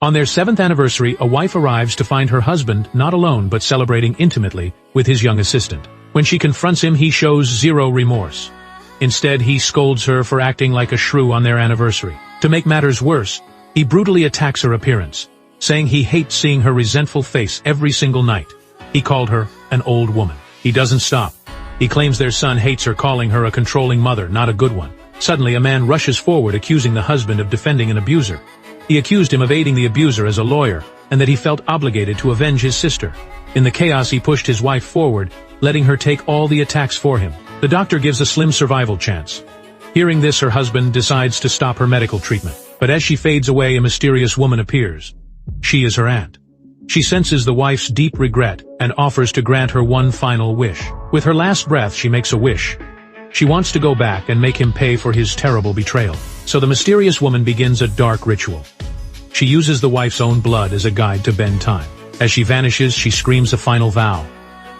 On their 7th anniversary, a wife arrives to find her husband not alone but celebrating intimately with his young assistant. When she confronts him, he shows zero remorse. Instead, he scolds her for acting like a shrew on their anniversary. To make matters worse, he brutally attacks her appearance, saying he hates seeing her resentful face every single night. He called her an old woman. He doesn't stop. He claims their son hates her, calling her a controlling mother, not a good one. Suddenly, a man rushes forward accusing the husband of defending an abuser. He accused him of aiding the abuser as a lawyer, and that he felt obligated to avenge his sister. In the chaos, he pushed his wife forward, letting her take all the attacks for him. The doctor gives a slim survival chance. Hearing this, her husband decides to stop her medical treatment. But as she fades away, a mysterious woman appears. She is her aunt. She senses the wife's deep regret and offers to grant her one final wish. With her last breath, she makes a wish. She wants to go back and make him pay for his terrible betrayal. So the mysterious woman begins a dark ritual. She uses the wife's own blood as a guide to bend time. As she vanishes, she screams a final vow.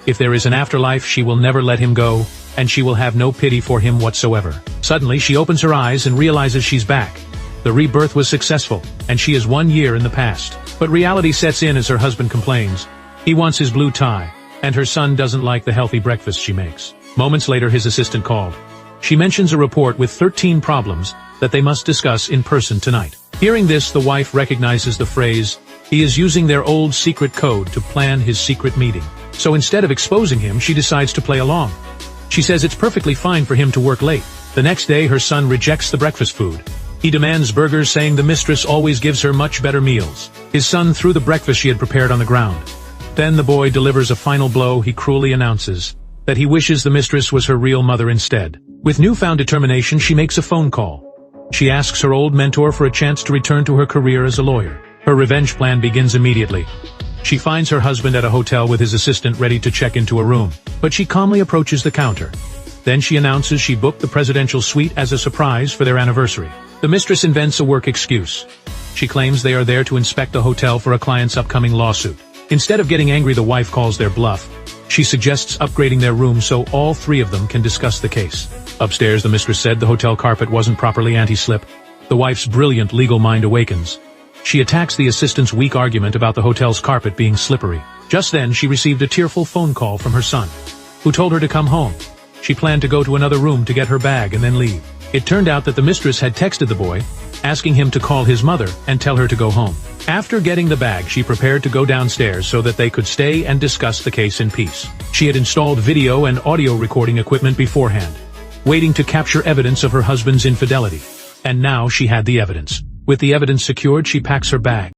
If there is an afterlife, she will never let him go, and she will have no pity for him whatsoever. Suddenly, she opens her eyes and realizes she's back. The rebirth was successful, and she is 1 year in the past. But reality sets in as her husband complains. He wants his blue tie, and her son doesn't like the healthy breakfast she makes. Moments later, his assistant called. She mentions a report with 13 problems that they must discuss in person tonight. Hearing this, the wife recognizes the phrase, "He is using their old secret code to plan his secret meeting." So instead of exposing him, she decides to play along. She says it's perfectly fine for him to work late. The next day, her son rejects the breakfast food. He demands burgers, saying the mistress always gives her much better meals. His son threw the breakfast she had prepared on the ground. Then the boy delivers a final blow. He cruelly announces that he wishes the mistress was her real mother instead. With newfound determination, she makes a phone call. She asks her old mentor for a chance to return to her career as a lawyer. Her revenge plan begins immediately. She finds her husband at a hotel with his assistant ready to check into a room, but she calmly approaches the counter. Then she announces she booked the presidential suite as a surprise for their anniversary. The mistress invents a work excuse. She claims they are there to inspect the hotel for a client's upcoming lawsuit. Instead of getting angry, the wife calls their bluff. She suggests upgrading their room so all 3 of them can discuss the case. Upstairs, the mistress said the hotel carpet wasn't properly anti-slip. The wife's brilliant legal mind awakens. She attacks the assistant's weak argument about the hotel's carpet being slippery. Just then, she received a tearful phone call from her son, who told her to come home. She planned to go to another room to get her bag and then leave. It turned out that the mistress had texted the boy, asking him to call his mother and tell her to go home. After getting the bag, she prepared to go downstairs so that they could stay and discuss the case in peace. She had installed video and audio recording equipment beforehand, waiting to capture evidence of her husband's infidelity. And now she had the evidence. With the evidence secured, she packs her bag.